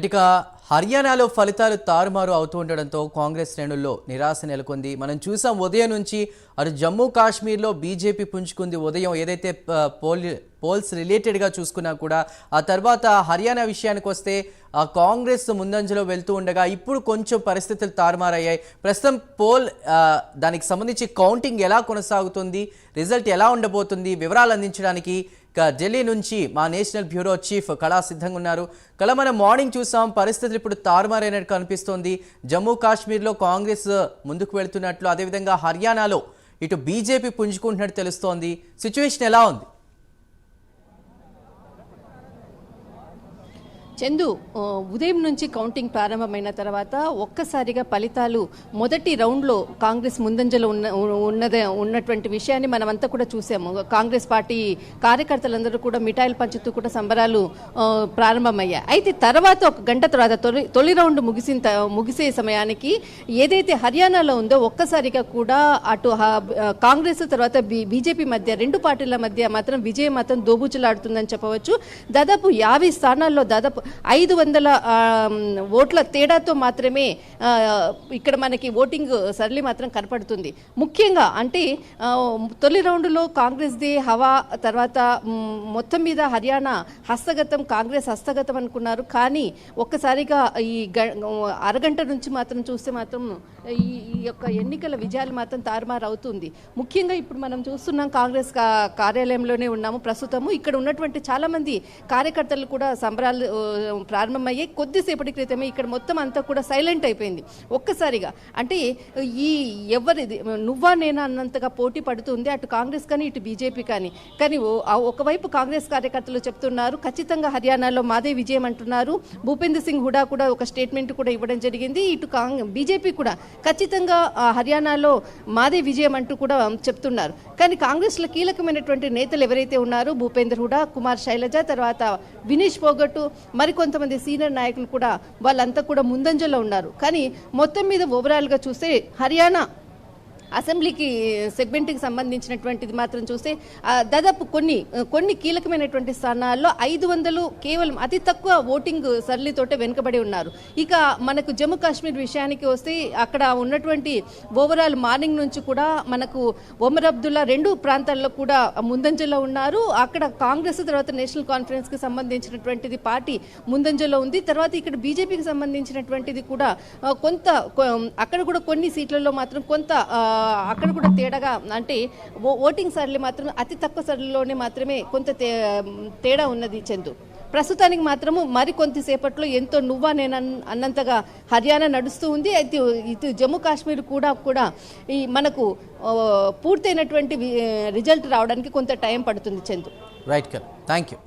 ఇక హర్యానాలో ఫలితాలు తారుమారు అవుతూ ఉండడంతో కాంగ్రెస్ శ్రేణుల్లో నిరాశ నెలకొంది. మనం చూసాం ఉదయం నుంచి అటు జమ్మూ కాశ్మీర్లో బీజేపీ పుంజుకుంది. ఉదయం ఏదైతే పోల్స్ రిలేటెడ్గా చూసుకున్నా కూడా ఆ తర్వాత హర్యానా విషయానికి వస్తే కాంగ్రెస్ ముందంజలో వెళ్తూ ఉండగా ఇప్పుడు కొంచెం పరిస్థితులు తారుమారయ్యాయి. ప్రస్తుతం దానికి సంబంధించి కౌంటింగ్ ఎలా కొనసాగుతుంది, రిజల్ట్ ఎలా ఉండబోతుంది, వివరాలు అందించడానికి ఢిల్లీ నుంచి మా నేషనల్ బ్యూరో చీఫ్ కళా సిద్ధంగా ఉన్నారు. కళ, మనం మార్నింగ్ చూసాం, పరిస్థితులు ఇప్పుడు తారుమారైనట్టు కనిపిస్తోంది. జమ్మూ కాశ్మీర్లో కాంగ్రెస్ ముందుకు వెళ్తున్నట్లు, అదేవిధంగా హర్యానాలో ఇటు బీజేపీ పుంజుకుంటున్నట్టు తెలుస్తోంది. సిచ్యువేషన్ ఎలా ఉంది? చందు, ఉదయం నుంచి కౌంటింగ్ ప్రారంభమైన తర్వాత ఒక్కసారిగా ఫలితాలు మొదటి రౌండ్లో కాంగ్రెస్ ముందంజలో ఉన్నటువంటి విషయాన్ని మనమంతా కూడా చూసాము. కాంగ్రెస్ పార్టీ కార్యకర్తలందరూ కూడా మిఠాయిలు పంచుతూ కూడా సంబరాలు ప్రారంభమయ్యాయి. అయితే తర్వాత ఒక గంట తర్వాత తొలి రౌండ్ ముగిసే సమయానికి ఏదైతే హర్యానాలో ఉందో ఒక్కసారిగా కూడా అటు కాంగ్రెస్ తర్వాత బీజేపీ మధ్య, రెండు పార్టీల మధ్య మాత్రం విజయం మాత్రం దోబూచులాడుతుందని చెప్పవచ్చు. దాదాపు 50 స్థానాల్లో దాదాపు 500 ఓట్ల తేడాతో మాత్రమే ఇక్కడ మనకి ఓటింగ్ సరళి మాత్రం కనపడుతుంది. ముఖ్యంగా అంటే తొలి రౌండ్లో కాంగ్రెస్దే హవా, తర్వాత మొత్తం మీద హర్యానా హస్తగతం, కాంగ్రెస్ హస్తగతం అనుకున్నారు. కానీ ఒక్కసారిగా ఈ అరగంట నుంచి మాత్రం చూస్తే మాత్రం ఈ యొక్క ఎన్నికల విజయాలు మాత్రం తారుమారు అవుతుంది. ముఖ్యంగా ఇప్పుడు మనం చూస్తున్నాం, కాంగ్రెస్ కార్యాలయంలోనే ఉన్నాము ప్రస్తుతము. ఇక్కడ ఉన్నటువంటి చాలామంది కార్యకర్తలు కూడా సంబరాలు ప్రారంభమయ్యే కొద్దిసేపటి క్రితమే ఇక్కడ మొత్తం అంతా కూడా సైలెంట్ అయిపోయింది. ఒక్కసారిగా అంటే ఈ ఎవరిది నువ్వా నేనా అన్నంతగా పోటీ పడుతుంది అటు కాంగ్రెస్ కానీ ఇటు బీజేపీ కానీ. ఒకవైపు కాంగ్రెస్ కార్యకర్తలు చెప్తున్నారు ఖచ్చితంగా హర్యానాలో మాదే విజయం అంటున్నారు. భూపేంద్ర సింగ్ హుడా కూడా ఒక స్టేట్మెంట్ కూడా ఇవ్వడం జరిగింది. ఇటు బీజేపీ కూడా ఖచ్చితంగా హర్యానాలో మాదే విజయం అంటూ కూడా చెప్తున్నారు. కానీ కాంగ్రెస్లో కీలకమైనటువంటి నేతలు ఎవరైతే ఉన్నారో భూపేంద్ర హుడా, కుమార్ శైలజ, తర్వాత వినేష్ పోగొట్టు, మరికొంతమంది సీనియర్ నాయకులు కూడా వాళ్ళంతా కూడా ముందంజలో ఉన్నారు. కానీ మొత్తం మీద ఓవరాల్గా చూస్తే హర్యానా అసెంబ్లీకి సెగ్మెంట్కి సంబంధించినటువంటిది మాత్రం చూస్తే దాదాపు కొన్ని కీలకమైనటువంటి స్థానాల్లో 500 కేవలం అతి తక్కువ ఓటింగ్ సరళితోటే వెనుకబడి ఉన్నారు. ఇక మనకు జమ్మూ కాశ్మీర్ విషయానికి వస్తే అక్కడ ఉన్నటువంటి ఓవరాల్ మార్నింగ్ నుంచి కూడా మనకు ఒమర్ అబ్దుల్లా రెండు ప్రాంతాల్లో కూడా ముందంజలో ఉన్నారు. అక్కడ కాంగ్రెస్ తర్వాత నేషనల్ కాన్ఫరెన్స్కి సంబంధించినటువంటిది పార్టీ ముందంజలో ఉంది. తర్వాత ఇక్కడ బీజేపీకి సంబంధించినటువంటిది కూడా కొంత అక్కడ కూడా కొన్ని సీట్లలో మాత్రం కొంత అక్కడ కూడా తేడాగా, అంటే ఓటింగ్ సరళి మాత్రం అతి తక్కువ సరళిలోనే మాత్రమే కొంత తేడా ఉన్నది. చందు, ప్రస్తుతానికి మాత్రము మరి కొంతసేపట్లో ఎంతో నువ్వా నేను అన్నంతగా హర్యానా నడుస్తూ ఉంది. అయితే ఇటు జమ్మూ కాశ్మీర్ కూడా ఈ మనకు పూర్తయినటువంటి రిజల్ట్ రావడానికి కొంత టైం పడుతుంది. Chandu, right, thank you.